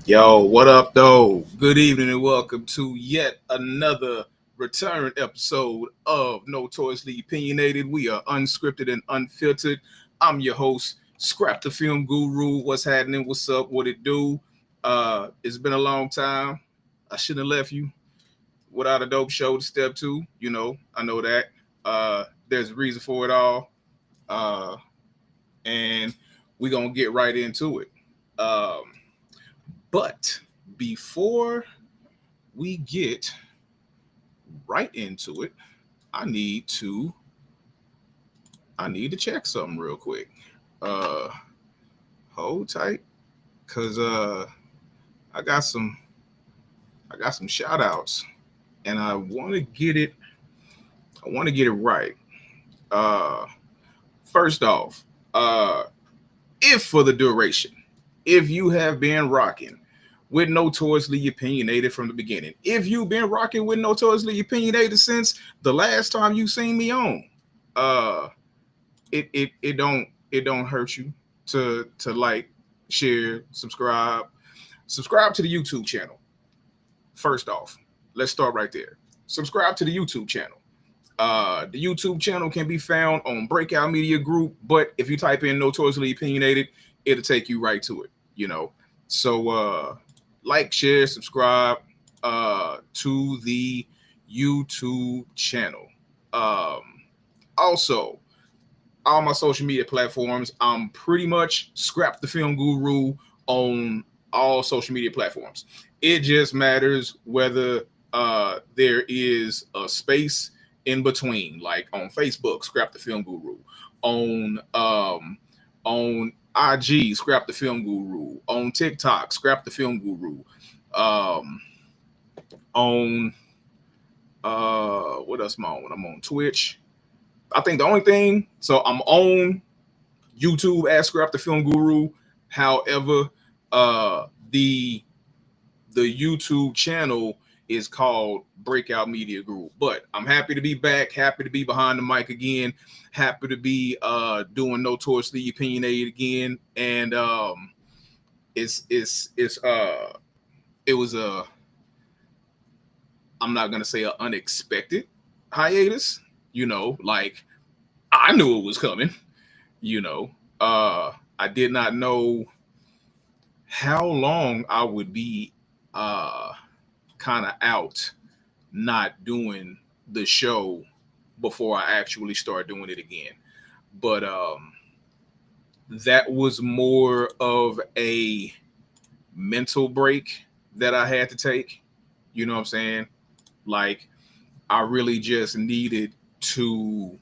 Yo, what up, though? Good evening and welcome to yet another return episode of Notoriously Opinionated. We are unscripted and unfiltered. I'm your host, Scrap the Film Guru. What's happening? What's up? What it do? It's been a long time. I shouldn't have left you without a dope show to step to. I know that. There's a reason for it all. Uh, and we're going to get right into it. Um, but before we get right into it, I need to check something real quick. Uh Hold tight, cause I got some shout outs and I wanna get it right. Uh First off, uh if for the duration, if you have been rocking with Notoriously Opinionated from the beginning, if you've been rocking with Notoriously Opinionated since the last time you seen me on, uh, it don't hurt you to like, share, subscribe to the YouTube channel. First off, let's start right there. Subscribe to the YouTube channel. The YouTube channel can be found on Breakout Media Group, but if you type in Notoriously Opinionated, it'll take you right to it. So like, share, subscribe to the YouTube channel. Um, Also, all my social media platforms, I'm pretty much Scrap the Film Guru on all social media platforms. It just matters whether there is a space in between, like on Facebook, Scrap the Film Guru, on on IG, Scrap the Film Guru, on TikTok, Scrap the Film Guru, um, on what else am I on? I'm on Twitch. I think the only thing, so I'm on YouTube as Scrap the Film Guru. However, uh, the the YouTube channel is called Breakout Media Group. But I'm happy to be back, happy to be behind the mic again, happy to be doing Notoriously Opinionated again. And it's it was a, I'm not gonna say an unexpected hiatus, like, I knew it was coming, you know. I did not know how long I would be uh kind of out, not doing the show before I actually start doing it again. But that was more of a mental break that I had to take. You know what I'm saying? Like, I really just needed to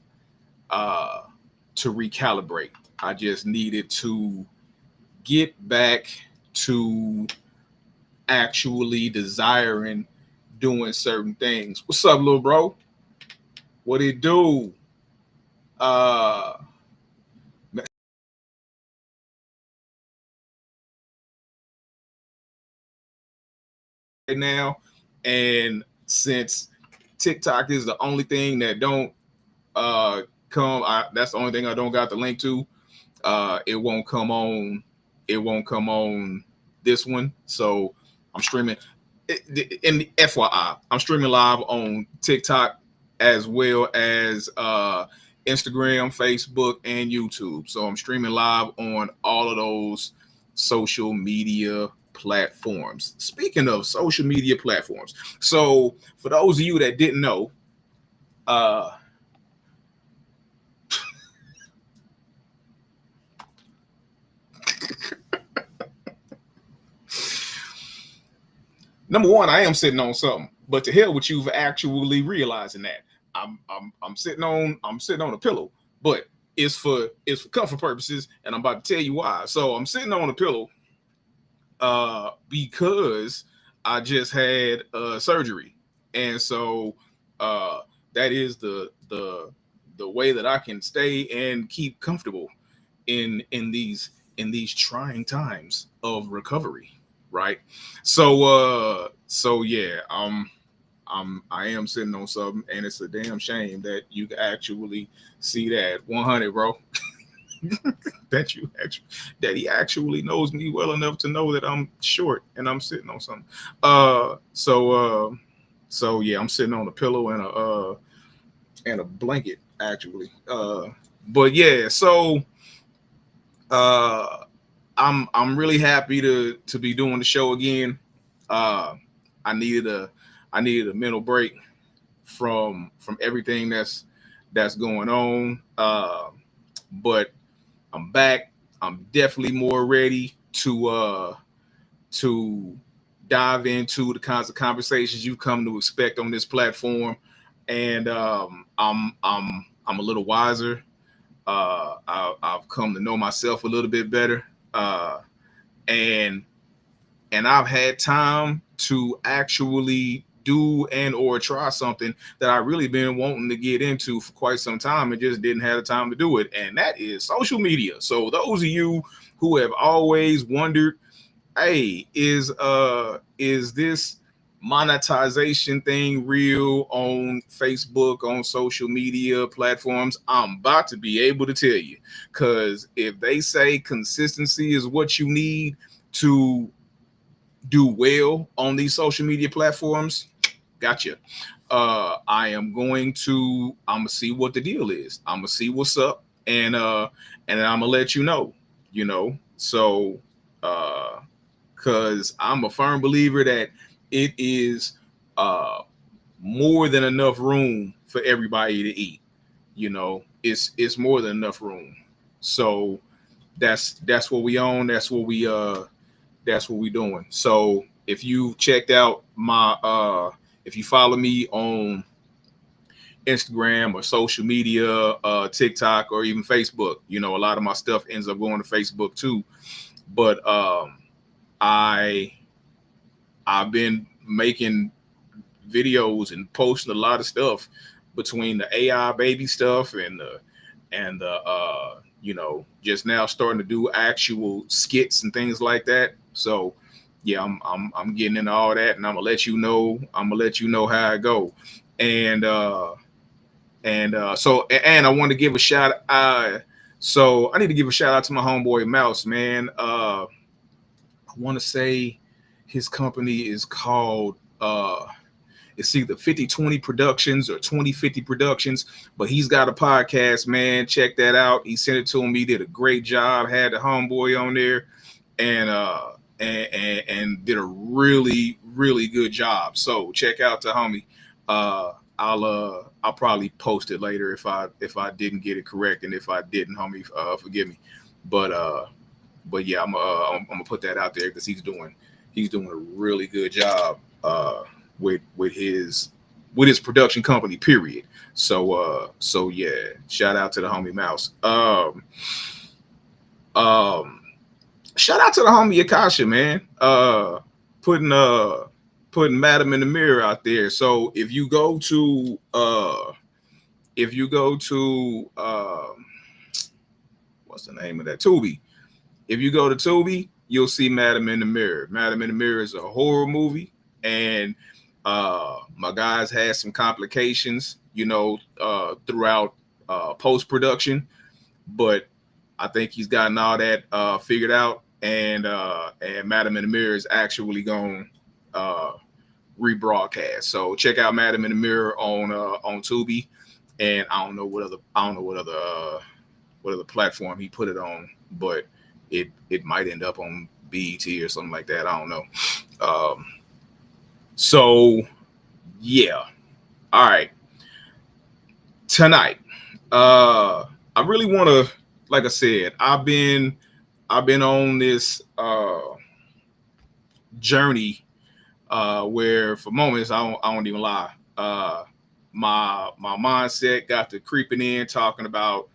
uh recalibrate. I just needed to get back to actually desiring doing certain things. What's up, little bro? What it do? Uh right now. And since TikTok is the only thing that don't that's the only thing I don't got the link to. It won't come on. It won't come on this one. So I'm streaming. And FYI, I'm streaming live on TikTok as well as Instagram, Facebook, and YouTube. So I'm streaming live on all of those social media platforms. Speaking of social media platforms, so for those of you that didn't know, uh, number one, I am sitting on something, but to hell with you for actually realizing that. I'm sitting on a pillow, but it's for comfort purposes, and I'm about to tell you why. So I'm sitting on a pillow because I just had surgery, and so uh, that is the way that I can stay and keep comfortable in these trying times of recovery, right? So yeah, I am sitting on something, and it's a damn shame that you can actually see that 100, bro. that he actually knows me well enough to know that I'm short and I'm sitting on something. So yeah, I'm sitting on a pillow and a blanket actually. But yeah, so uh I'm really happy to be doing the show again. Uh I needed a I needed a mental break from everything that's going on. But I'm back. I'm definitely more ready to dive into the kinds of conversations you've come to expect on this platform. And I'm a little wiser. I've come to know myself a little bit better. And I've had time to actually do and or try something that I really been wanting to get into for quite some time and just didn't have the time to do it, and that is social media. So those of you who have always wondered, hey, is this monetization thing real on Facebook, on social media platforms? I'm about to be able to tell you, because if they say consistency is what you need to do well on these social media platforms, gotcha. I'm gonna see what the deal is. I'm gonna see what's up, and I'm gonna let you know. So uh, because I'm a firm believer that it is uh more than enough room for everybody to eat. It's more than enough room. So that's what we own. That's what we doing. So if you checked out if you follow me on Instagram or social media, TikTok or even Facebook, a lot of my stuff ends up going to Facebook too. But I I've been making videos and posting a lot of stuff between the AI baby stuff and just now starting to do actual skits and things like that. So yeah, I'm getting into all that, and I'm gonna let you know. I'm gonna let you know how I go, and I want to give a shout. So I need to give a shout out to my homeboy Mouse, man. I want to say his company is called it's either 5020 Productions or 2050 Productions, but he's got a podcast, man. Check that out. He sent it to him. He did a great job. Had the homeboy on there, and did a really really good job. So check out the homie. I'll probably post it later if I didn't get it correct, and if I didn't, homie, forgive me. But yeah, I'm gonna put that out there because he's doing a really good job with his production company. Period. So yeah, shout out to the homie Mouse. Um, Shout out to the homie Akasha, man. Putting putting Madam in the Mirror out there. So if you go to what's the name of that? Tubi. If you go to Tubi, you'll see Madam in the Mirror. Madam in the Mirror is a horror movie, and my guys had some complications, throughout post production, but I think he's gotten all that figured out, and Madam in the Mirror is actually going rebroadcast. So check out Madam in the Mirror on Tubi, and I don't know what other platform he put it on, but it might end up on BET or something like that. I don't know. So yeah, all right. Tonight, I really want to, like I said, I've been on this journey where for moments I don't even lie. My mindset got to creeping in, talking about,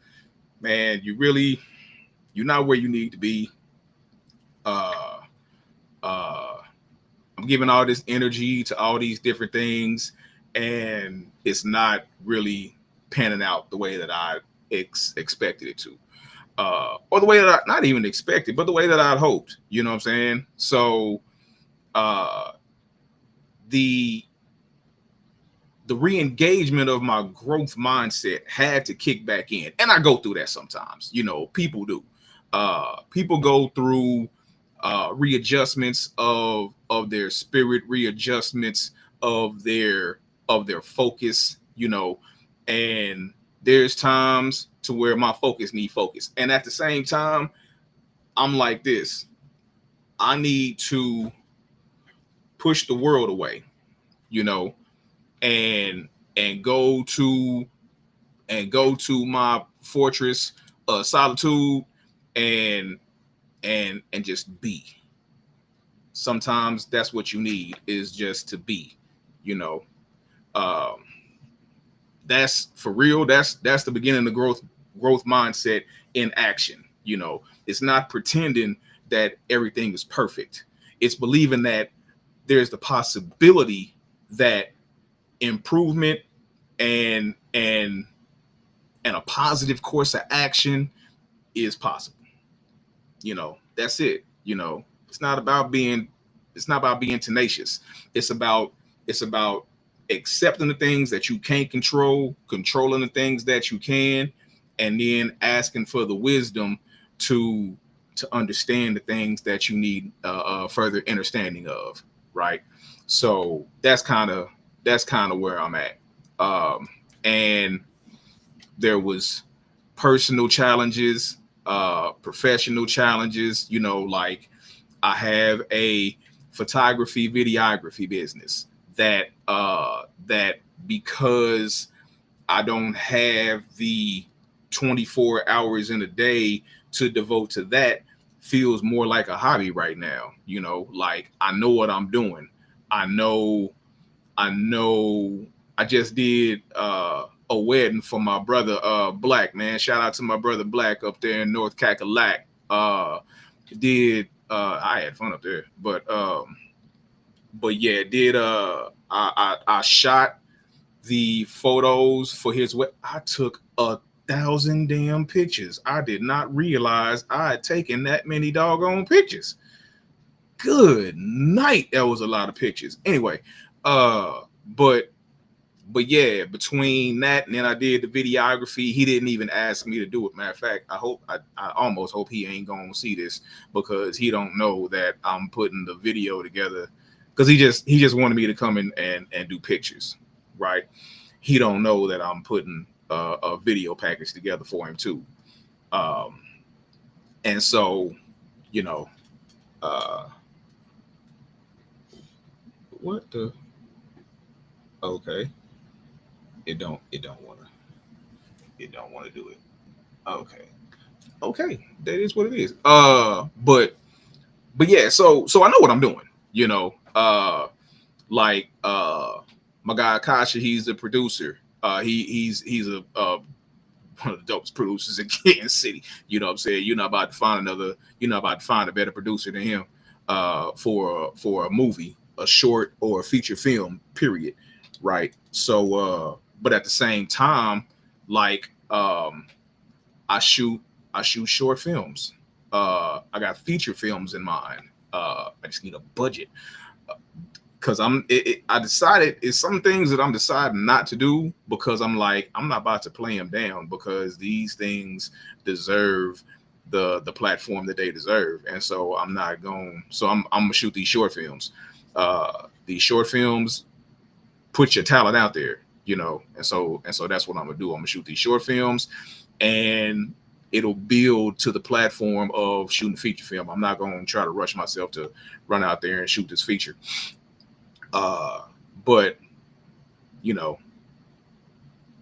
man, you're not where you need to be. Uh, uh, I'm giving all this energy to all these different things, and it's not really panning out the way that I expected it to, or the way that I not even expected, but the way that I'd hoped. You know what I'm saying? So, uh, the the re-engagement of my growth mindset had to kick back in. And I go through that sometimes, you know, people do. People go through readjustments of their spirit, readjustments of their focus, you know, and there's times to where my focus need focus. And at the same time, I'm like this. I need to push the world away, you know, and and go to my fortress of solitude and and just be. Sometimes that's what you need, is just to be, you know. um that's for real. That's the beginning of growth mindset in action, you know. It's not pretending that everything is perfect. It's believing that there's the possibility that improvement and and a positive course of action is possible. You know, that's it. You know, it's not about being tenacious. It's about it's about accepting the things that you can't control, controlling the things that you can, and then asking for the wisdom to understand the things that you need further understanding of, right? So that's kind of where I'm at. And there was personal challenges, professional challenges. You know, like I have a photography, videography business that because I don't have the 24 hours in a day to devote to that, feels more like a hobby right now. You know, like I know what I'm doing. I know I know I just did a wedding for my brother Black, man. Shout out to my brother Black up there in North Cackalack. Did I had fun up there, but yeah, did I shot the photos for his wedding. I took 1,000 damn pictures. I did not realize I had taken that many doggone pictures. Good night. That was a lot of pictures. Anyway, uh, but yeah, between that and then I did the videography. He didn't even ask me to do it. Matter of fact, I almost hope he ain't gonna see this, because he don't know that I'm putting the video together, because he just wanted me to come in and do pictures, right? He don't know that I'm putting a video package together for him too. Um, and so, you know, uh, what the okay. It don't want to do it. Okay. Okay. That is what it is. But yeah, so I know what I'm doing, you know. Like my guy Kasha, he's a producer. He's a one of the dopest producers in Kansas City. You know what I'm saying? You're not about to find a better producer than him for a movie, a short or a feature film, period. Right. So but at the same time, like I shoot I shoot short films. I got feature films in mind. I just need a budget, because I decided it's some things that I'm deciding not to do, because I'm like, I'm not about to play them down, because these things deserve the platform that they deserve. And so I'm not going, so I'm gonna shoot these short films. These short films put your talent out there, you know. And so that's what I'm gonna do. I'm gonna shoot these short films, and it'll build to the platform of shooting feature film. I'm not gonna try to rush myself to run out there and shoot this feature. Uh, but you know,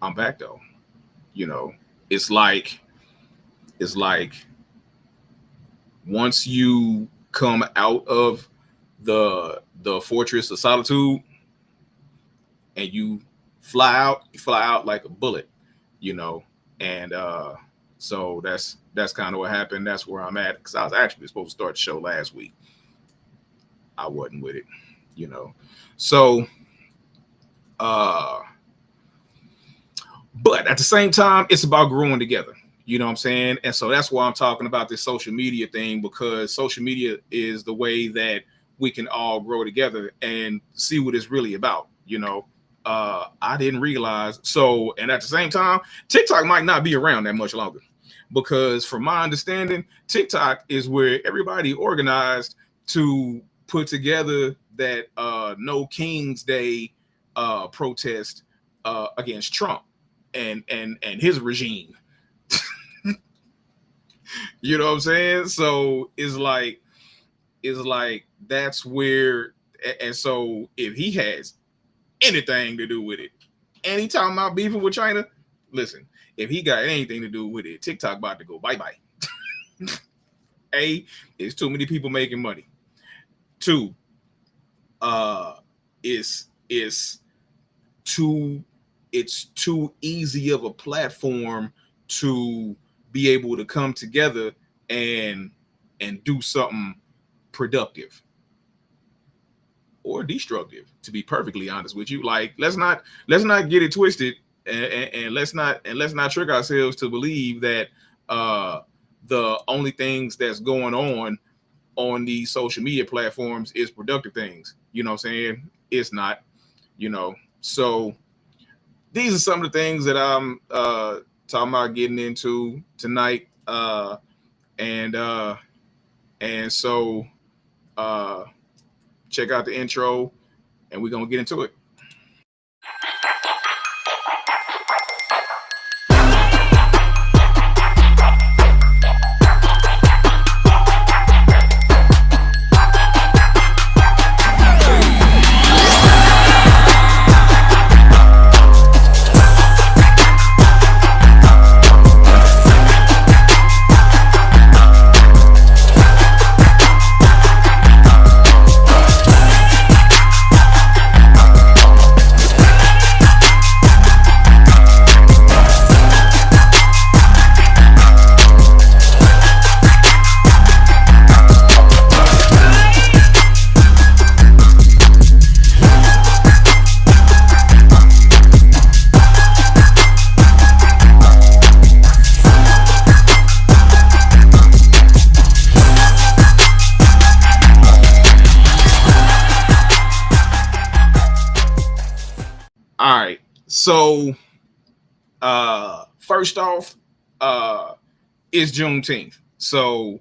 I'm back though. You know, it's like it's like once you come out of the fortress of solitude and you fly out like a bullet, you know. And so that's kind of what happened. That's where I'm at, because I was actually supposed to start the show last week. I wasn't with it, you know. So uh but at the same time, it's about growing together. You know what I'm saying? And so that's why I'm talking about this social media thing, because social media is the way that we can all grow together and see what it's really about, you know. I didn't realize. So, and at the same time, TikTok might not be around that much longer, because from my understanding, TikTok is where everybody organized to put together that No King's Day protest against Trump and his regime. You know what I'm saying? So it's like that's where, and so if he has anything to do with it, and he talking about beefing with China, listen, if he got anything to do with it, TikTok about to go bye bye. A, it's too many people making money. Two, uh, it's too it's too easy of a platform to be able to come together and do something productive or destructive, to be perfectly honest with you. Like, let's not get it twisted, and let's not trick ourselves to believe that uh the only things that's going on these social media platforms is productive things. You know what I'm saying? It's not, so these are some of the things that I'm talking about getting into tonight. And and so uh check out the intro, and we're gonna get into it. All right. So first off, it's Juneteenth. So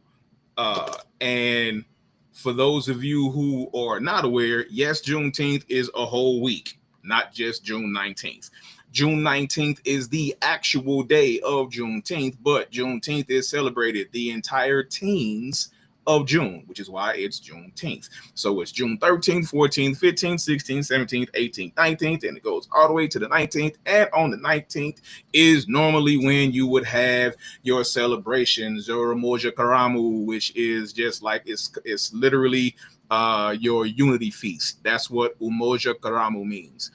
and for those of you who are not aware, yes, Juneteenth is a whole week, not just June 19th. June 19th is the actual day of Juneteenth, but Juneteenth is celebrated the entire teens of June, which is why it's Juneteenth. So it's June 13th, 14th, 15th, 16th, 17th, 18th, 19th, and it goes all the way to the 19th. And on the 19th is normally when you would have your celebrations, your Umoja Karamu, which is just like it's literally your unity feast. That's what Umoja Karamu means.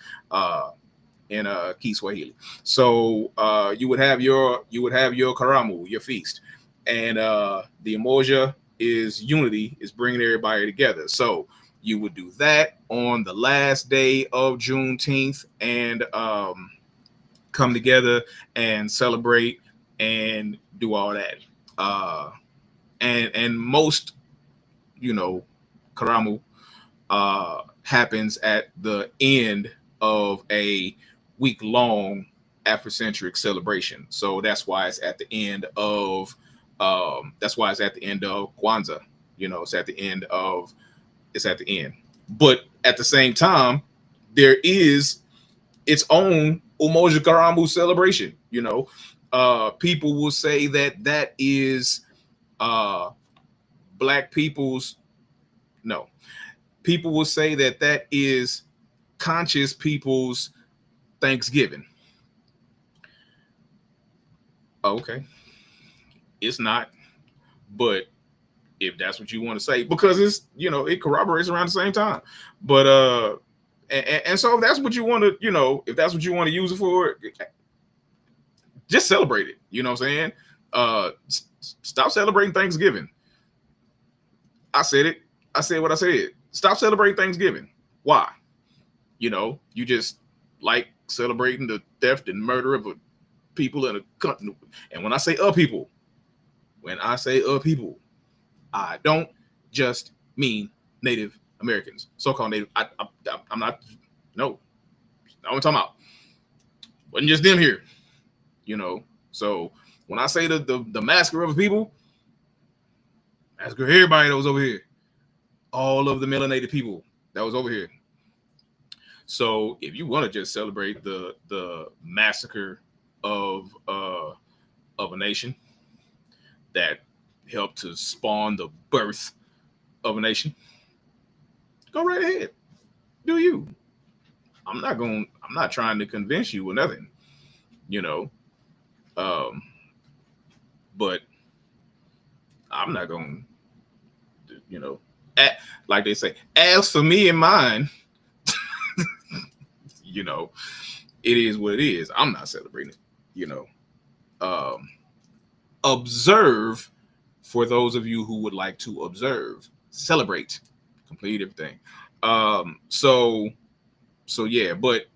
In Kiswahili. So you would have your Karamu, your feast, and the Umoja is unity, is bringing everybody together. So you would do that on the last day of Juneteenth and come together and celebrate and do all that. And most, Karamu happens at the end of a week-long Afrocentric celebration. So that's why it's at the end of Kwanzaa. It's at the end. But at the same time, there is its own Umoja Karamu celebration. People will say that is black people's no. People will say that is conscious people's Thanksgiving. Okay. It's not, but if that's what you want to say, because it's, it corroborates around the same time. But and so if that's what you want to, if that's what you want to use it for, just celebrate it. You know what I'm saying? Stop celebrating Thanksgiving. I said it. I said what I said. Stop celebrating Thanksgiving. Why? You just like celebrating the theft and murder of people in a country. And when I say people, I don't just mean Native Americans, so-called Native. I'm not. No, I'm talking about. Wasn't just them here, you know. So when I say the massacre of people, massacre everybody that was over here, all of the melanated people that was over here. So if you want to just celebrate the massacre of a nation that helped to spawn the birth of a nation, go right ahead. Do you? I'm not trying to convince you or nothing, you know. Um, but I'm not going to, you know, like they say, as for me and mine, you know, it is what it is. I'm not celebrating it, you know. Um, observe for those of you who would like to observe, celebrate, complete everything. So yeah, but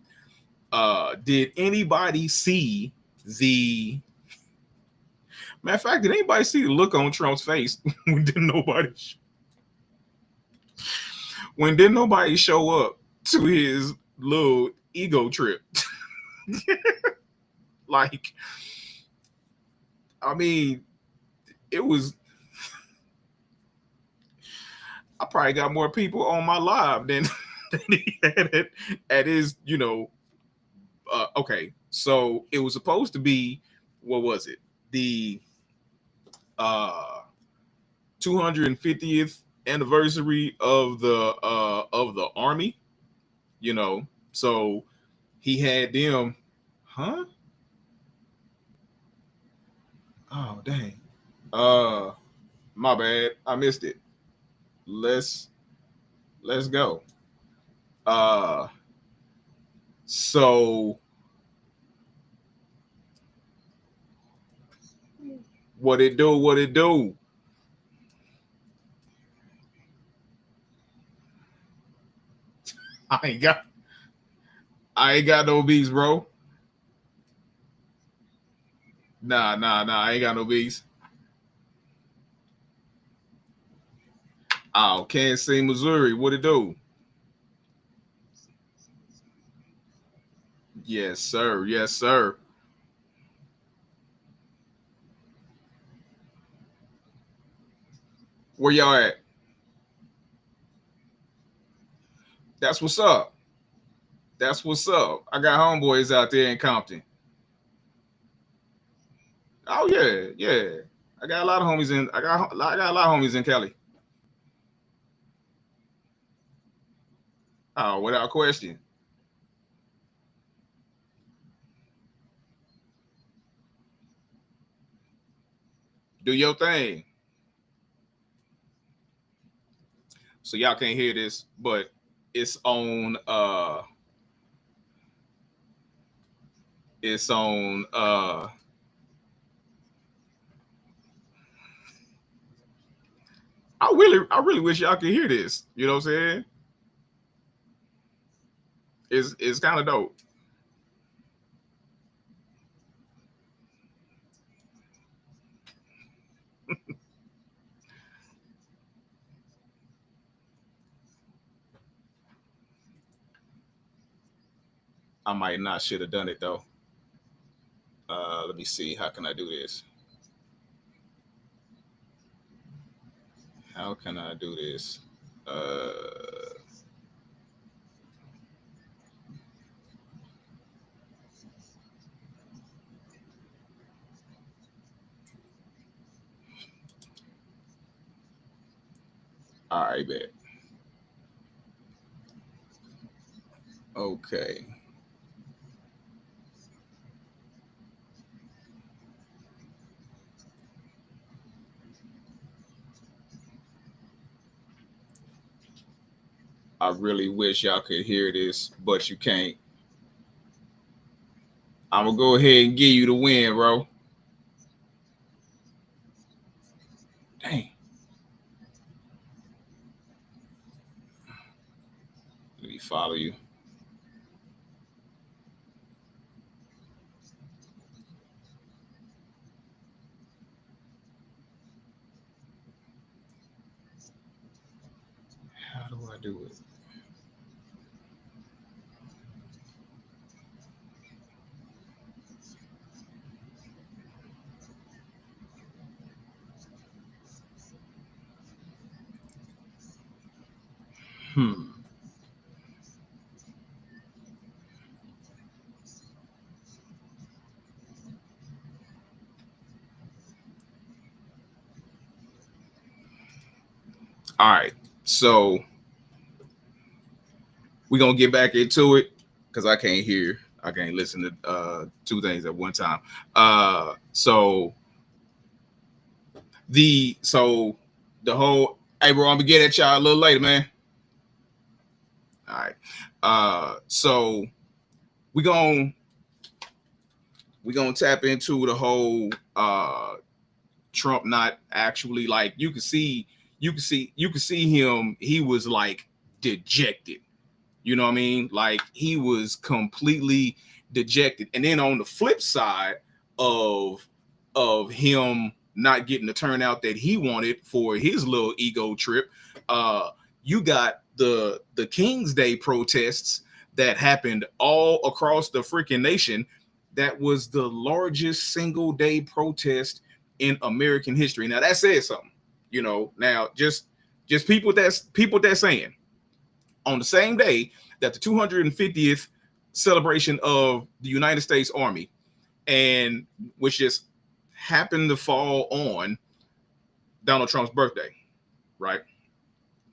did anybody see the matter of fact, did anybody see the look on Trump's face when didn't nobody show up to his little ego trip? Like, I mean, it was I probably got more people on my live than he had at his, you know. Okay, so it was supposed to be, what was it? The uh 250th anniversary of the army, you know. So he had them, huh? Oh dang. Uh my bad. I missed it. Let's let's go. Uh so what it do, what it do? I ain't got I ain't got no beats, bro. Nah, I ain't got no beats. Oh, Kansas City, Missouri. What it do? Yes, sir. Yes, sir. Where y'all at? That's what's up. That's what's up. I got homeboys out there in Compton. Oh yeah, yeah. I got a lot of homies in. I got a lot of homies in Cali. Oh, without question. Do your thing. So y'all can't hear this, but it's on. It's on. I really wish y'all could hear this. You know what I'm saying? It's kind of dope. I might not should have done it though. Let me see. How can I do this? How can I do this? Uh, all right, bet. Okay. I really wish y'all could hear this, but you can't. I'm gonna go ahead and give you the win, bro. Dang. Let me follow you. How do I do it? All right. So we're gonna get back into it because I can't listen to two things at one time. So the whole, hey bro, I'm gonna get at y'all a little later, man. All right. So we gonna tap into the whole Trump not actually, like, you can see him, he was like dejected. You know what I mean? Like, he was completely dejected. And then on the flip side of him not getting the turnout that he wanted for his little ego trip, you got the King's Day protests that happened all across the freaking nation. That was the largest single day protest in American history. Now that says something, you know. Now just people that's saying on the same day that the 250th celebration of the United States Army, and which just happened to fall on Donald Trump's birthday, right?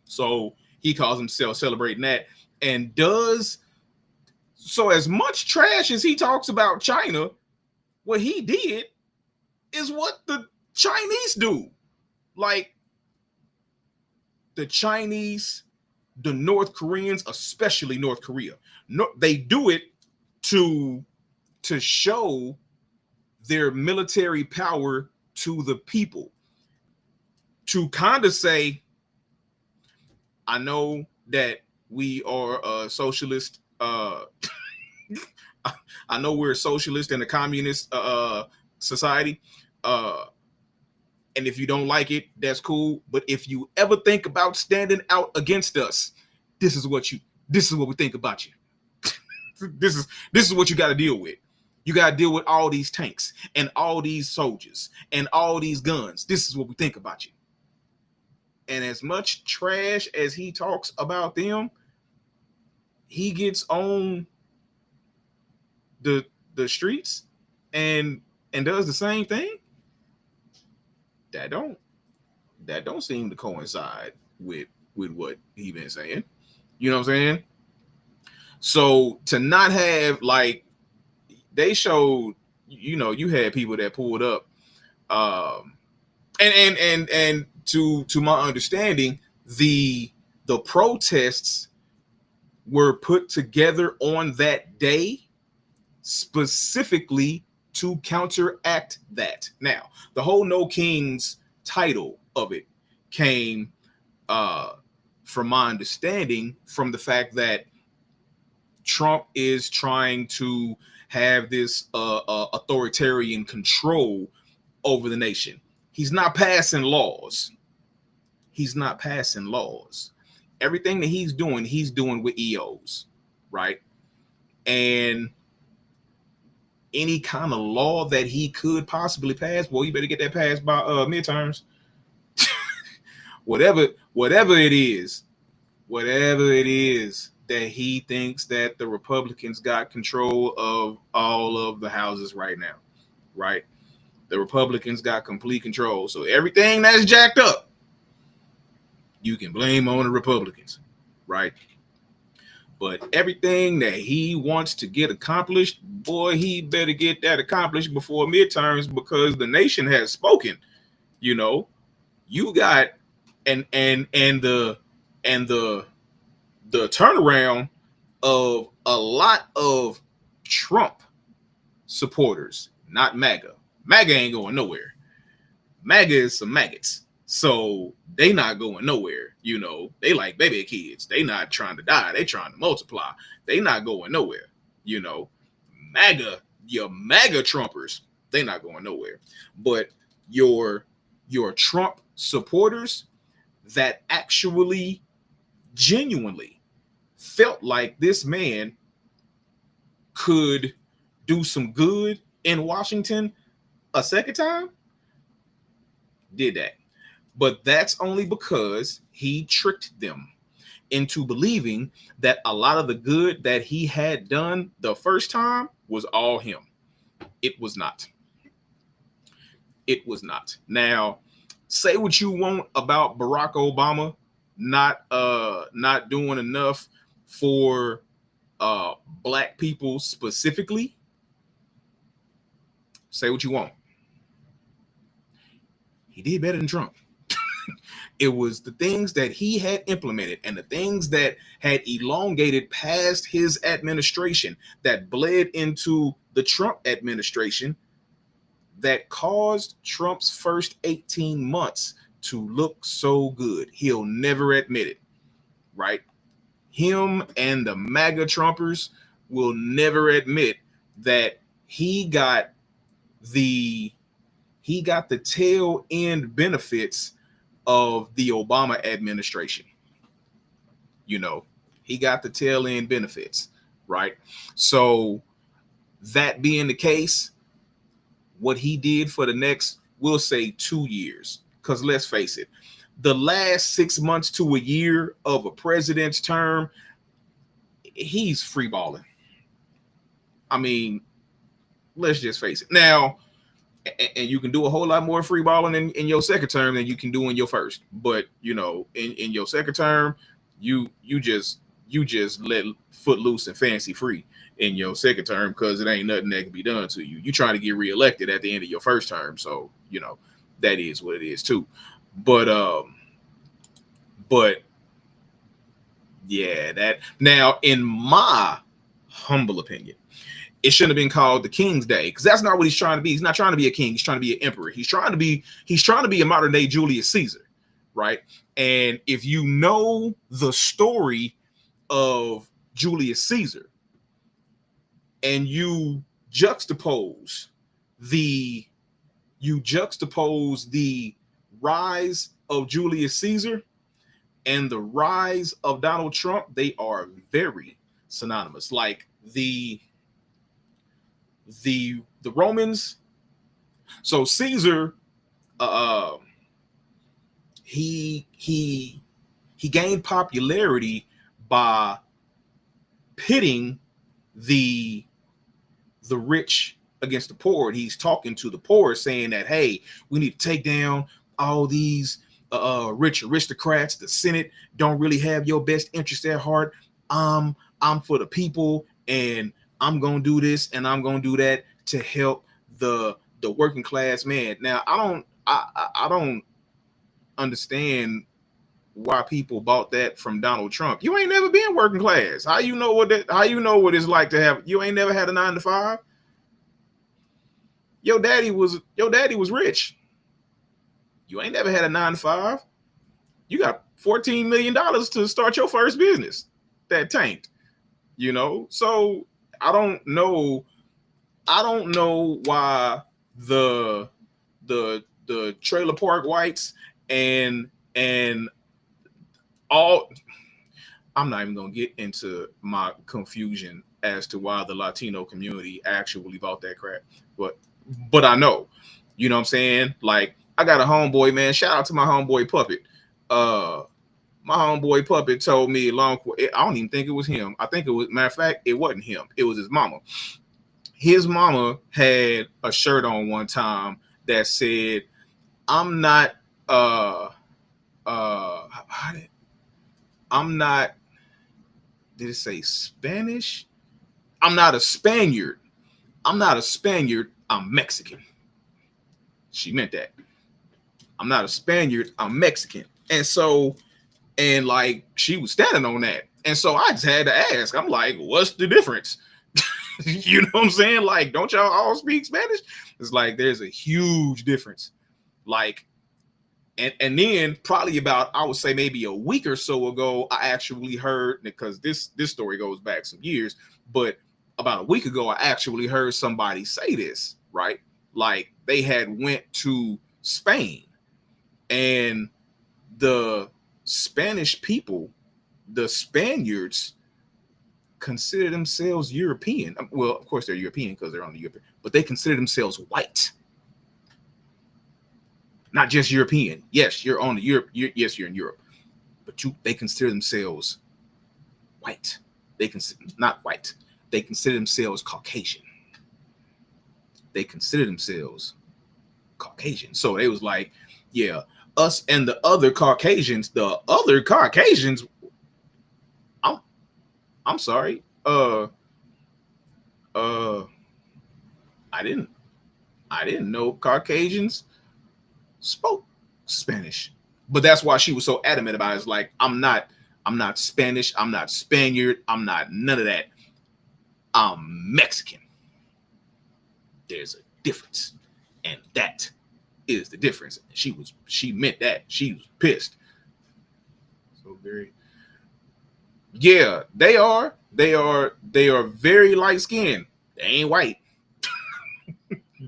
So he calls himself celebrating that, and does so. As much trash as he talks about China, what he did is what the Chinese do. Like, the Chinese, the North Koreans, especially North Korea, no, they do it to show their military power to the people, to kind of say, I know that we are a socialist, I know we're a socialist and a communist society, and if you don't like it, that's cool. But if you ever think about standing out against us, this is what we think about you. This is what you got to deal with. You got to deal with all these tanks and all these soldiers and all these guns. This is what we think about you. And as much trash as he talks about them, he gets on the streets and does the same thing. That don't seem to coincide with what he been saying. You know what I'm saying? So to not have, like, they showed, you know, you had people that pulled up, and to my understanding, the protests were put together on that day specifically to counteract that. Now, the whole No Kings title of it came, from my understanding, from the fact that Trump is trying to have this authoritarian control over the nation. He's not passing laws. Everything that he's doing with EOs, right? And any kind of law that he could possibly pass, well, you better get that passed by midterms. whatever it is that he thinks that the Republicans got control of all of the houses right now, right? The Republicans got complete control. So everything that's jacked up, you can blame on the Republicans, right? But everything that he wants to get accomplished, boy, he better get that accomplished before midterms, because the nation has spoken. You know, you got and the turnaround of a lot of Trump supporters, not MAGA. MAGA ain't going nowhere. MAGA is some maggots. So they not going nowhere. You know, they like baby kids. They not trying to die. They trying to multiply. They not going nowhere. You know, MAGA, your MAGA Trumpers, they not going nowhere. But your Trump supporters that actually genuinely felt like this man could do some good in Washington a second time, did that. But that's only because he tricked them. into believing that a lot of the good that he had done the first time was all him. It was not. It was not. Now, say what you want about Barack Obama not doing enough for black people specifically. Say what you want. He did better than Trump. It was the things that he had implemented and the things that had elongated past his administration that bled into the Trump administration that caused Trump's first 18 months to look so good. He'll never admit it, right? Him and the MAGA Trumpers will never admit that he got the tail end benefits of the Obama administration. You know, he got the tail end benefits, right? So that being the case, what he did for the next, we'll say 2 years, because let's face it, the last 6 months to a year of a president's term, he's freeballing. I mean, let's just face it. Now, and you can do a whole lot more free balling in your second term than you can do in your first. But you know, in your second term, you just let foot loose and fancy free in your second term because it ain't nothing that can be done to you. You trying to get reelected at the end of your first term, so you know that is what it is too. But yeah, that now in my humble opinion, it shouldn't have been called the King's Day because that's not what he's trying to be. He's not trying to be a king. He's trying to be an emperor. He's trying to be a modern day Julius Caesar, right? And if you know the story of Julius Caesar and you juxtapose the rise of Julius Caesar and the rise of Donald Trump, they are very synonymous. Like the Romans. So Caesar, he gained popularity by pitting the rich against the poor. He's talking to the poor, saying that, hey, we need to take down all these rich aristocrats. The Senate don't really have your best interest at heart. I'm for the people, and I'm gonna do this and I'm gonna do that to help the working class man. Now I don't understand why people bought that from Donald Trump. You ain't never been working class. How you know what it's like to have, you ain't never had a 9-to-5? Your daddy was rich. You ain't never had a 9-to-5. You got $14 million to start your first business that tanked, you know? So I don't know why the trailer park whites and all, I'm not even gonna get into my confusion as to why the Latino community actually bought that crap. But I know, you know what I'm saying? Like, I got a homeboy, man. Shout out to my homeboy Puppet. My homeboy Puppet told me I don't even think it was him. I think it was, matter of fact, it wasn't him. It was his mama. His mama had a shirt on one time that said, I'm not did it say Spanish? I'm not a Spaniard. I'm Mexican. She meant that. I'm not a Spaniard, I'm Mexican. And so, and like, she was standing on that. And so I just had to ask, I'm like, what's the difference? You know what I'm saying? Like, don't y'all all speak Spanish? It's like, there's a huge difference. Like, and then probably about, I would say maybe a week or so ago, I actually heard, because this story goes back some years, but about a week ago, I actually heard somebody say this, right? Like, they had went to Spain, and the Spanish people, the Spaniards, consider themselves European. Well, of course they're European because they're on the European, but they consider themselves white, not just European. Yes, you're on the Europe. Yes, you're in Europe, but they consider themselves white. They consider not white. They consider themselves Caucasian. They consider themselves Caucasian. So they was like, yeah, us and the other Caucasians. I'm sorry. I didn't know Caucasians spoke Spanish. But that's why she was so adamant about it. It's like, I'm not Spanish, I'm not Spaniard, I'm not none of that. I'm Mexican. There's a difference. And that is the difference. She meant that. She was pissed. So very, yeah, they are very light skinned. They ain't white.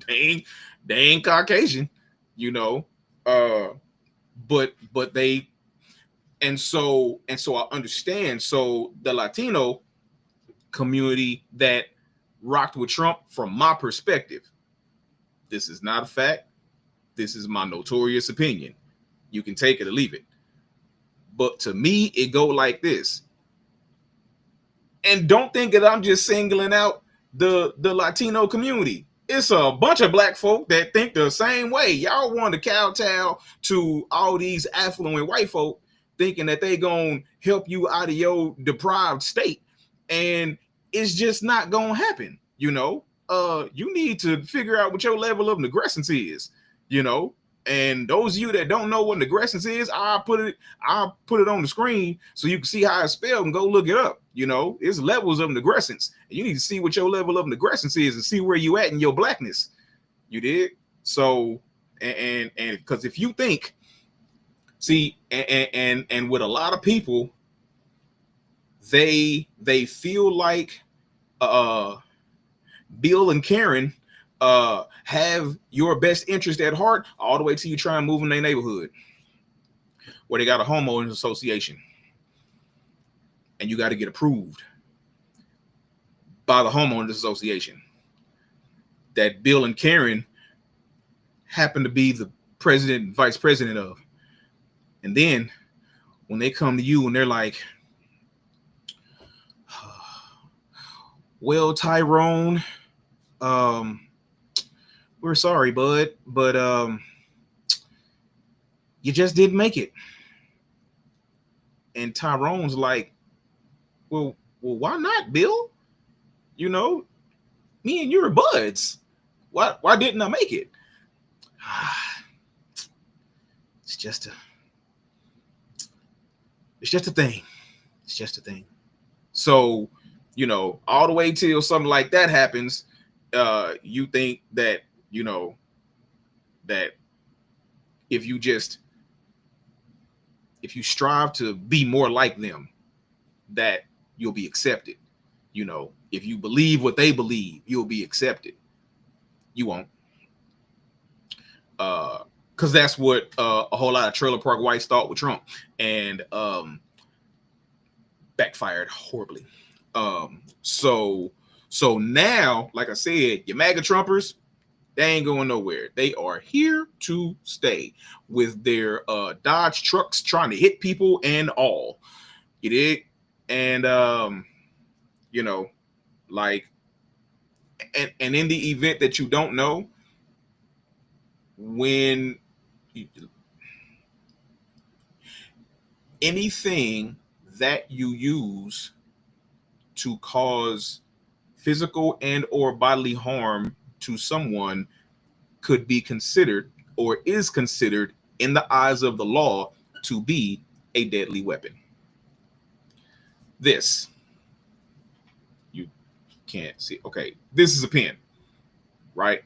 they ain't Caucasian, you know. But they, and so I understand. So the Latino community that rocked with Trump, from my perspective, this is not a fact. This is my notorious opinion. You can take it or leave it. But to me, it go like this. And don't think that I'm just singling out the Latino community. It's a bunch of black folk that think the same way. Y'all want to kowtow to all these affluent white folk thinking that they gonna help you out of your deprived state. And it's just not gonna happen, you know. You need to figure out what your level of negrescence is, you know. And those of you that don't know what negrescence is, I'll put it on the screen so you can see how it's spelled and go look it up. You know, it's levels of negrescence. You need to see what your level of negrescence is and see where you at in your blackness. You did? So, and because if you think, see, and with a lot of people, they feel like Bill and Karen have your best interest at heart all the way till you try and move in their neighborhood where they got a homeowners association and you got to get approved by the homeowners association that Bill and Karen happen to be the president and vice president of. And then when they come to you and they're like, well, Tyrone, we're sorry, bud, but you just didn't make it. And Tyrone's like, well, why not, Bill? You know, me and you are buds. Why didn't I make it? It's just a thing. It's just a thing. So, you know, all the way till something like that happens, you think that, you know, that if you strive to be more like them, that you'll be accepted. You know, if you believe what they believe, you'll be accepted. You won't. Because that's what a whole lot of trailer park whites thought with Trump, and backfired horribly. So now, like I said, your MAGA Trumpers, they ain't going nowhere. They are here to stay with their Dodge trucks trying to hit people and all. You dig? And you know, like, and in the event that you don't know, when anything that you use to cause physical and or bodily harm to someone could be considered or is considered in the eyes of the law to be a deadly weapon. This, you can't see. Okay, this is a pen, right?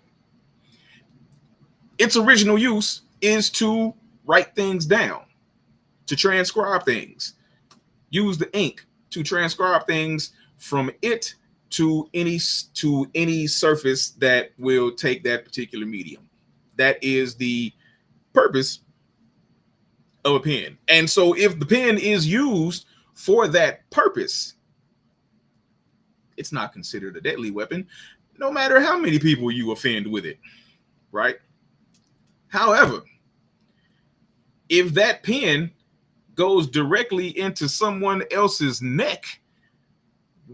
Its original use is to write things down, to transcribe things. Use the ink to transcribe things from it to any surface that will take that particular medium. That is the purpose of a pen. And so if the pen is used for that purpose, it's not considered a deadly weapon, no matter how many people you offend with it, right? However, if that pen goes directly into someone else's neck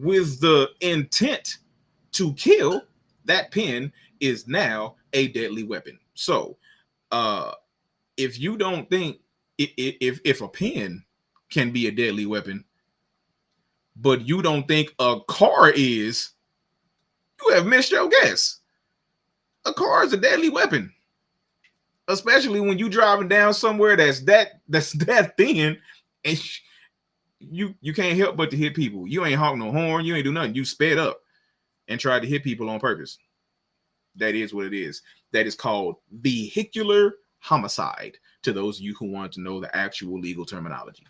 with the intent to kill, that pen is now a deadly weapon. So, if you don't think if a pen can be a deadly weapon, but you don't think a car is, you have missed your guess. A car is a deadly weapon, especially when you driving down somewhere that's that thin, and you can't help but to hit people. You ain't honk no horn, you ain't do nothing. You sped up and tried to hit people on purpose. That is what it is. That is called vehicular homicide. To those of you who want to know the actual legal terminology,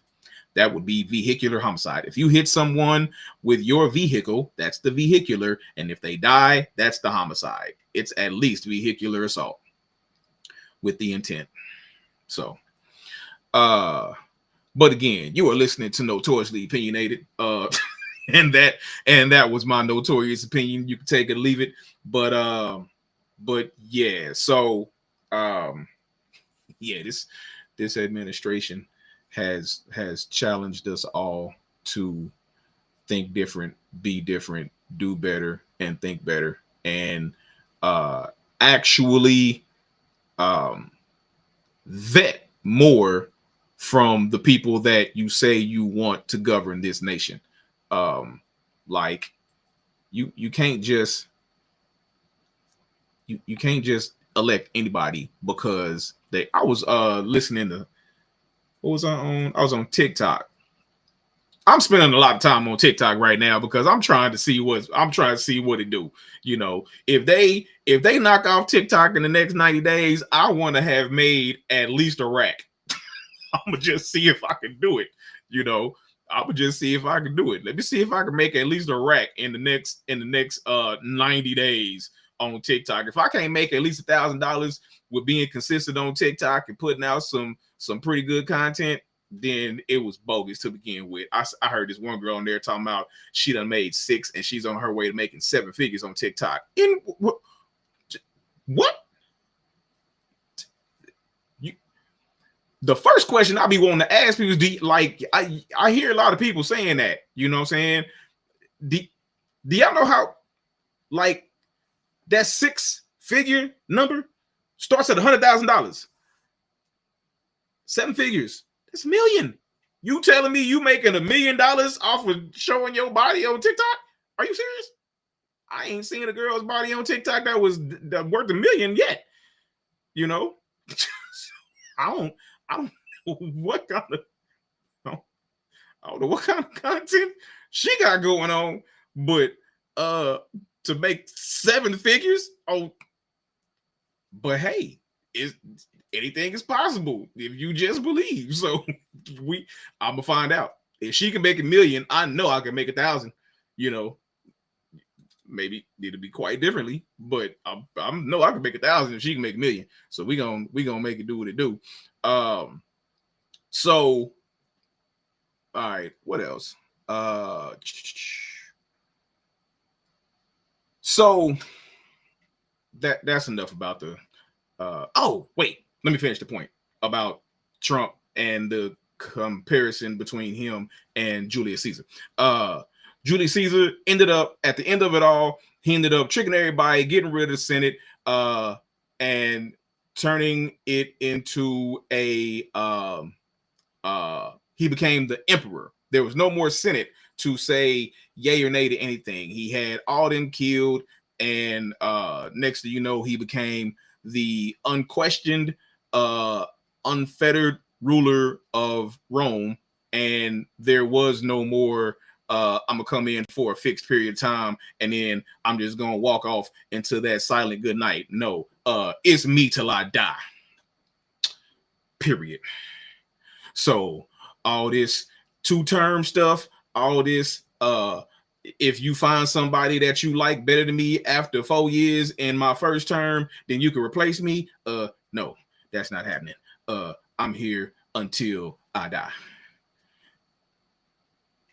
that would be vehicular homicide. If you hit someone with your vehicle, that's the vehicular, and if they die, that's the homicide. It's at least vehicular assault with the intent. So, but again, you are listening to Notoriously Opinionated, and that was my notorious opinion. You can take it or leave it, but yeah. So, yeah, this administration has challenged us all to think different, be different, do better, and think better, and actually vet more from the people that you say you want to govern this nation. Like you can't just you can't just elect anybody because they. I was listening to, what was I on? I was on TikTok. I'm spending a lot of time on TikTok right now because I'm trying to see what it do. You know, if they knock off TikTok in the next 90 days, I want to have made at least a rack. I'm gonna just see if I can do it. You know, I'm gonna just see if I can do it. Let me see if I can make at least a rack in the next 90 days on TikTok. If I can't make at least $1,000 with being consistent on TikTok and putting out some pretty good content, then it was bogus to begin with. I heard this one girl on there talking about she done made 6 and she's on her way to making 7 figures on TikTok. In what? The first question I be wanting to ask people is, I hear a lot of people saying that, you know what I'm saying? Do y'all know how, like, that 6-figure number starts at $100,000? 7 figures. That's $1 million. You telling me you making $1 million off of showing your body on TikTok? Are you serious? I ain't seen a girl's body on TikTok that was worth $1 million yet. You know? I don't know what kind of, I don't know what kind of content she got going on, but to make 7 figures, but hey, anything is possible if you just believe. So I'm gonna find out. If she can make $1 million, I know I can make 1,000. You know, maybe it'll be quite differently, but I know I can make 1,000 if she can make $1 million. So we gonna make it do what it do. So, all right, what else? So that's enough about the. Oh wait, let me finish the point about Trump and the comparison between him and Julius Caesar. Julius Caesar ended up, at the end of it all, he ended up tricking everybody, getting rid of the Senate, and turning it into a he became the emperor. There was no more Senate to say yay or nay to anything. He had all them killed, and next thing you know, he became the unquestioned, unfettered ruler of Rome, and there was no more I'm gonna come in for a fixed period of time and then I'm just gonna walk off into that silent good night. No, it's me till I die. Period. So all this 2-term stuff, all this if you find somebody that you like better than me after 4 years in my first term, then you can replace me. No, that's not happening. I'm here until I die.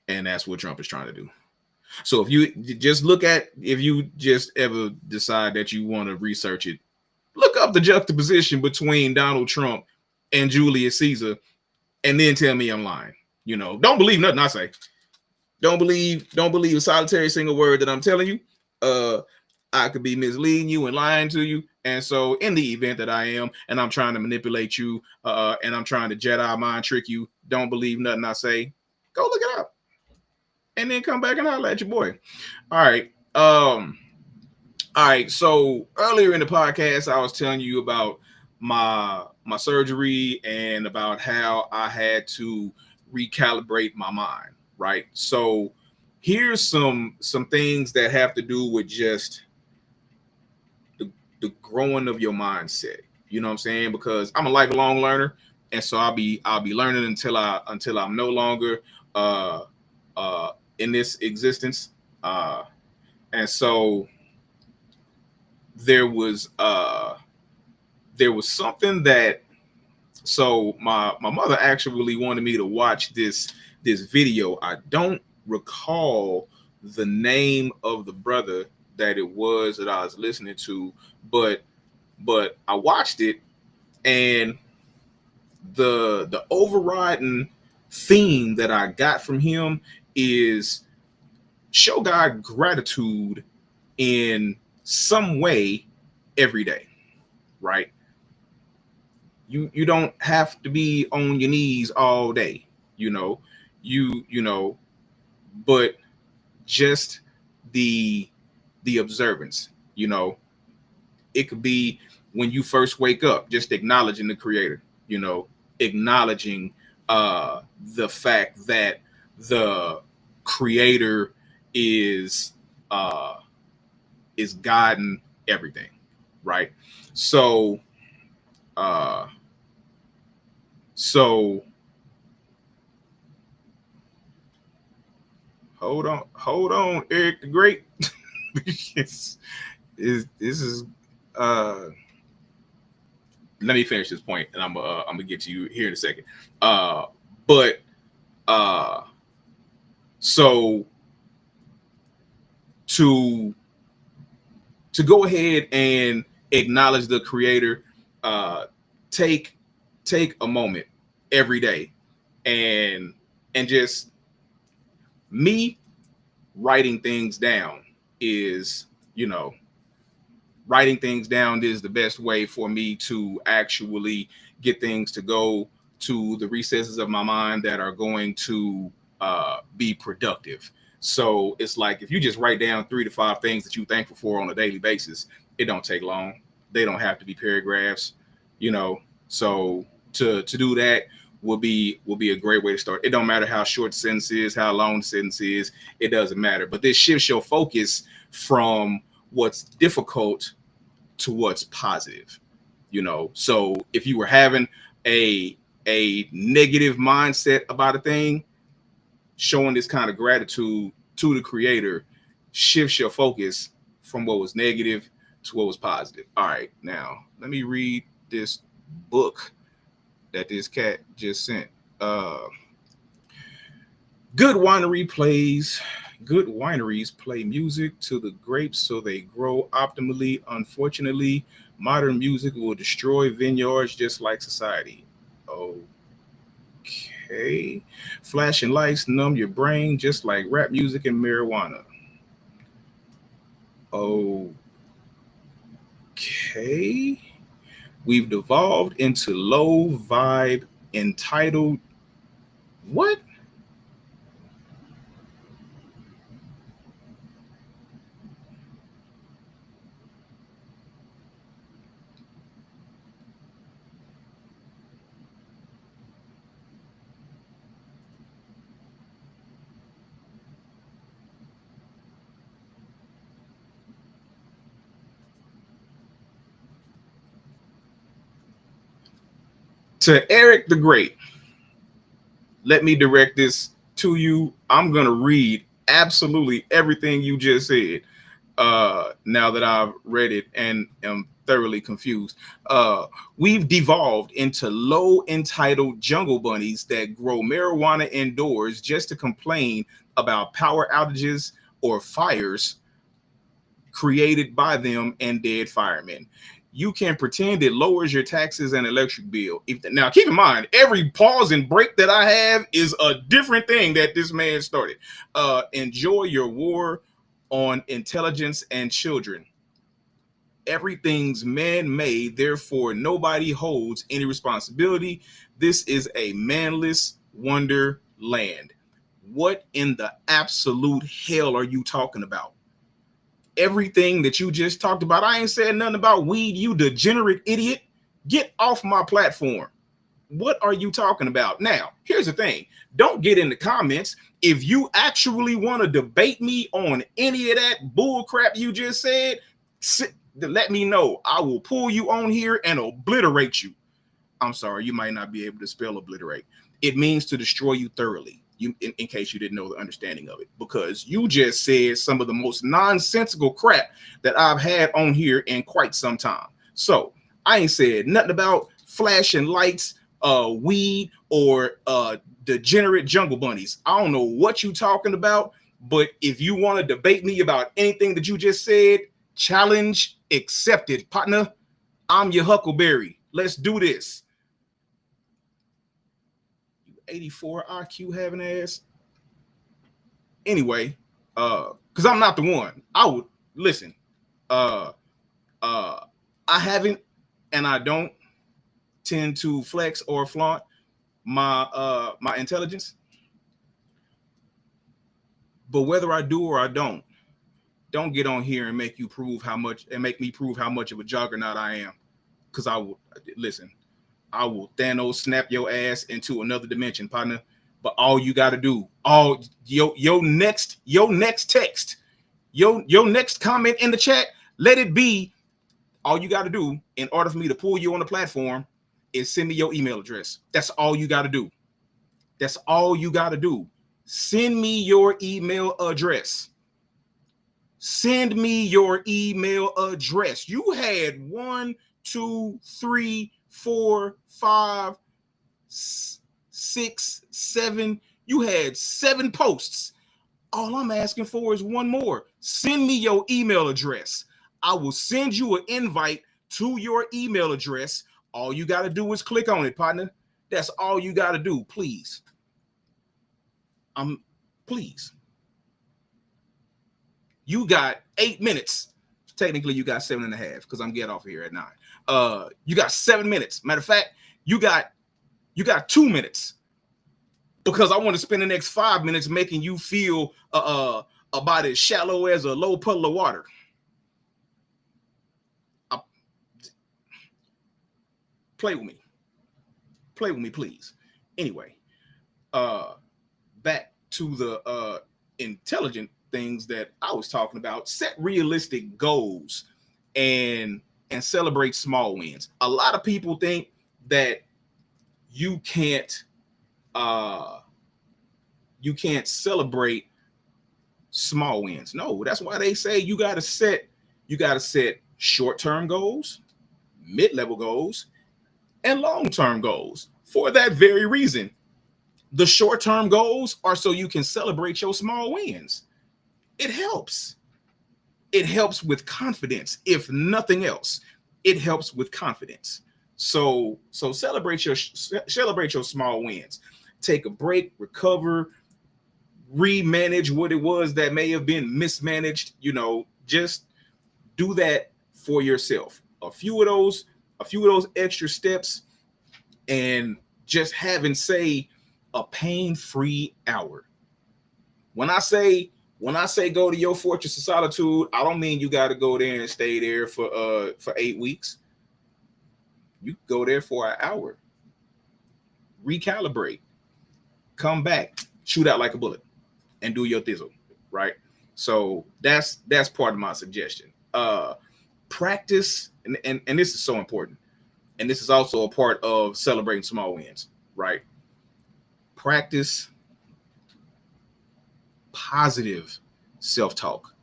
And that's what Trump is trying to do. So if you just ever decide that you want to research it, look up the juxtaposition between Donald Trump and Julius Caesar, and then tell me I'm lying. You know, don't believe nothing I say. Don't believe a solitary single word that I'm telling you. I could be misleading you and lying to you. And so, in the event that I am, and I'm trying to manipulate you, and I'm trying to Jedi mind trick you, don't believe nothing I say. Go look it up, and then come back and holler at your boy. All right. All right. So earlier in the podcast, I was telling you about my surgery and about how I had to recalibrate my mind. Right. So here's some things that have to do with just the growing of your mindset. You know what I'm saying? Because I'm a lifelong learner, and so I'll be learning until I'm no longer uh uh in this existence. And so there was uh there was something that, so my mother actually wanted me to watch this video. I don't recall the name of the brother that it was that I was listening to, but I watched it, and the overriding theme that I got from him is show God gratitude in some way every day, right? You don't have to be on your knees all day, you know. You know, but just the observance, you know. It could be when you first wake up, just acknowledging the creator, you know, acknowledging the fact that the creator is uh guiding everything, right? So uh so hold on, Eric the Great. it's, this is uh let me finish this point, and I'm gonna get to you here in a second. But uh so to go ahead and acknowledge the creator, uh take a moment every day, and just me writing things down is, you know, writing things down is the best way for me to actually get things to go to the recesses of my mind that are going to be productive. So it's like if you just write down 3 to 5 things that you're thankful for on a daily basis, it don't take long. They don't have to be paragraphs, you know. So to do that will be a great way to start. It don't matter how short the sentence is, how long the sentence is, it doesn't matter. But this shifts your focus from what's difficult to what's positive, you know. So if you were having a negative mindset about a thing, showing this kind of gratitude to the creator shifts your focus from what was negative to what was positive. All right, now let me read this book that this cat just sent. uh Good winery plays Good wineries play music to the grapes so they grow optimally. Unfortunately, modern music will destroy vineyards just like society. Okay. Flashing lights numb your brain just like rap music and marijuana. Okay. We've devolved into low vibe entitled what? To Eric the Great, let me direct this to you. I'm going to read absolutely everything you just said now that I've read it and am thoroughly confused. We've devolved into low entitled jungle bunnies that grow marijuana indoors just to complain about power outages or fires created by them and dead firemen. you can pretend it lowers your taxes and electric bill. Now, keep in mind, every pause and break that I have is a different thing that this man started. Enjoy your war on intelligence and children. Everything's man-made, therefore nobody holds any responsibility. This is a manless wonderland. What in the absolute hell are you talking about? Everything that you just talked about, I ain't said nothing about weed, you degenerate idiot. Get off my platform. What are you talking about? Now, here's the thing. Don't get in the comments. If you actually want to debate me on any of that bull crap you just said, let me know. I will pull you on here and obliterate you. I'm sorry, you might not be able to spell obliterate. It means to destroy you thoroughly. In case you didn't know the understanding of it, because you just said some of the most nonsensical crap that I've had on here in quite some time. So I ain't said nothing about flashing lights, weed, or degenerate jungle bunnies. I don't know what you talking about, but if you want to debate me about anything that you just said, challenge accepted, partner. I'm your Huckleberry. Let's do this. 84 IQ having ass. Anyway, because I'm not the one. I would listen. I haven't, and I don't tend to flex or flaunt my intelligence. But whether I do or I don't get on here and make me prove how much of a juggernaut I am. Because I will listen. I will Thanos snap your ass into another dimension, partner. But all you got to do, your next text, your next comment in the chat, let it be. All you got to do in order for me to pull you on the platform is send me your email address. That's all you got to do. That's all you got to do. Send me your email address. Send me your email address. You had 1, 2, 3, 4, 5, 6, 7. You had 7 posts. All I'm asking for is one more. Send me your email address. I will send you an invite to your email address. All you got to do is click on it, partner. That's all you got to do. Please. Please. You got 8 minutes. Technically, you got 7.5 because I'm getting off here at 9. You got 7 minutes. Matter of fact, you got 2 minutes because I want to spend the next 5 minutes making you feel about as shallow as a low puddle of water. Play with me, please. Anyway, back to the intelligent things that I was talking about. Set realistic goals and celebrate small wins. A lot of people think that you can't celebrate small wins. No, that's why they say you got to set short-term goals, mid-level goals, and long-term goals. For that very reason, the short-term goals are so you can celebrate your small wins. It helps. It helps with confidence. If nothing else, it helps with confidence. So celebrate your small wins. Take a break, recover, remanage what it was that may have been mismanaged. Just do that for yourself. A few of those extra steps, and just having, say, a pain-free hour. When I say go to your fortress of solitude, I don't mean you got to go there and stay there for 8 weeks. You go there for an hour, recalibrate, come back, shoot out like a bullet, and do your thizzle, right? So that's part of my suggestion. Practice, and this is so important, and this is also a part of celebrating small wins, right? Practice positive self-talk,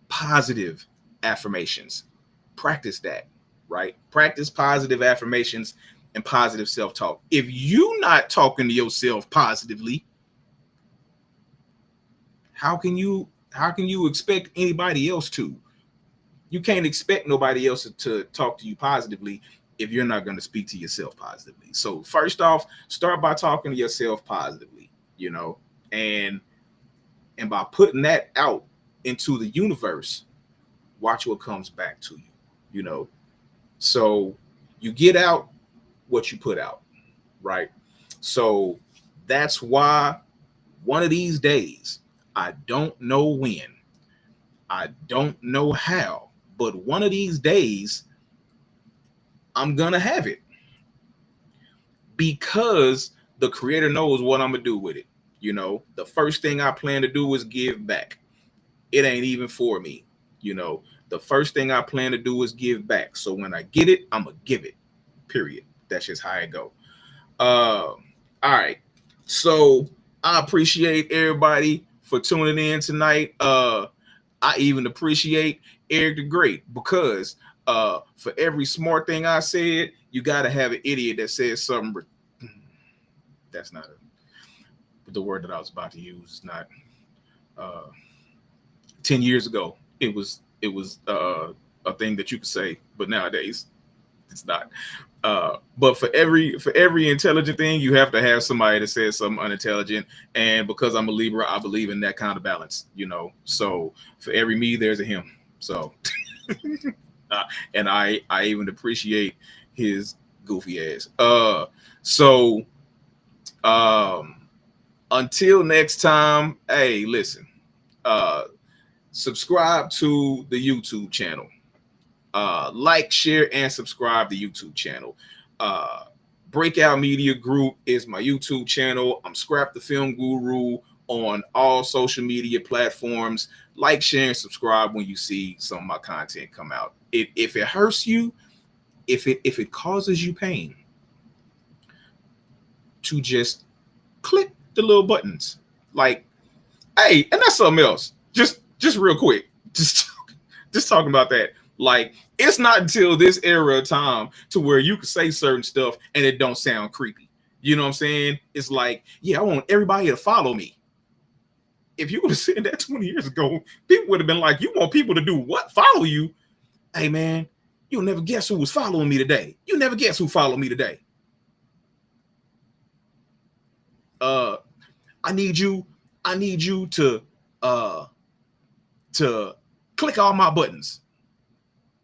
positive affirmations. Practice that, right? Practice positive affirmations and positive self-talk. If you're not talking to yourself positively, how can you expect anybody else to? You can't expect nobody else to talk to you positively if you're not going to speak to yourself positively. So first off, start by talking to yourself positively, you know, and by putting that out into the universe, watch what comes back to you, you know. So you get out what you put out, right? So that's why one of these days, I don't know when, I don't know how, but one of these days, I'm gonna have it because the creator knows what I'm gonna do with it. You know, the first thing I plan to do is give back. It ain't even for me. You know, the first thing I plan to do is give back. So when I get it, I'm gonna give it. Period. That's just how it go. All right. So I appreciate everybody for tuning in tonight. I even appreciate Eric the Great because for every smart thing I said, you gotta have an idiot that says something. That's not the word that I was about to use. Not 10 years ago. It was a thing that you could say, but nowadays it's not. But for every intelligent thing, you have to have somebody that says something unintelligent. And because I'm a Libra, I believe in that kind of balance, you know. So for every me, there's a him. So uh, and I even appreciate his goofy ass. So um, until next time, hey, listen, uh, subscribe to the YouTube channel. Like, share, and subscribe to the YouTube channel. Uh, Breakout Media Group is my YouTube channel. I'm Scrap the Film Guru on all social media platforms. Like, share, and subscribe when you see some of my content come out. If it hurts you, if it causes you pain, to just click the little buttons. Like, hey, and that's something else. Just real quick. Just talking about that. Like, it's not until this era of time to where you can say certain stuff and it don't sound creepy. You know what I'm saying? It's like, yeah, I want everybody to follow me. If you would have said that 20 years ago, people would have been like, you want people to do what? Follow you? Hey, man, you'll never guess who was following me today. You never guess who followed me today. Uh, I need you uh to click all my buttons.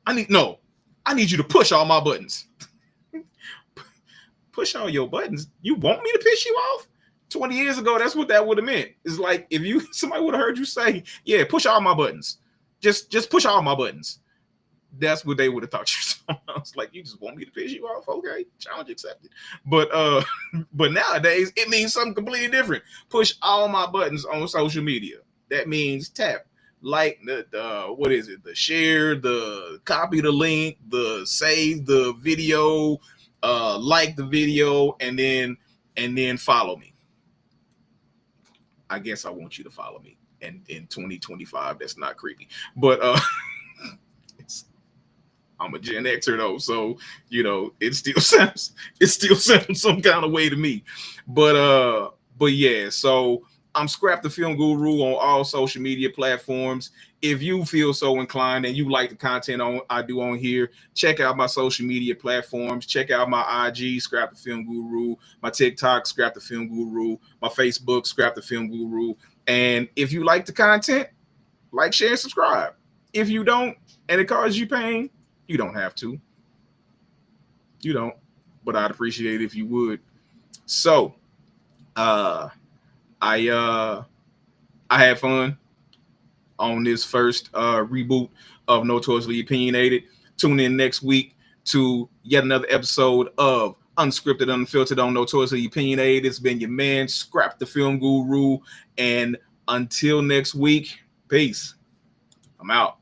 I need you to push all my buttons. Push all your buttons. You want me to piss you off? 20 years ago, that's what that would have meant. It's like if somebody would have heard you say, yeah, push all my buttons. Just push all my buttons. That's what they would have thought you. I was like, you just want me to piss you off? Okay, challenge accepted. But but nowadays it means something completely different. Push all my buttons on social media. That means tap, like, the what is it? The share, the copy the link, the save the video, like the video, and then follow me. I guess I want you to follow me. And in 2025, that's not creepy. But I'm a Gen Xer though, so you know it still sounds some kind of way to me. But yeah, so I'm Scrap the Film Guru on all social media platforms. If you feel so inclined and you like the content I do on here, check out my social media platforms. Check out my IG, Scrap the Film Guru, my TikTok, Scrap the Film Guru, my Facebook, Scrap the Film Guru. And if you like the content, like, share, and subscribe. If you don't, and it causes you pain, you don't have to. You don't. But I'd appreciate it if you would. So, I had fun on this first reboot of Notoriously Opinionated. Tune in next week to yet another episode of Unscripted, Unfiltered on Notoriously Opinionated. It's been your man, Scrap the Film Guru. And until next week, peace. I'm out.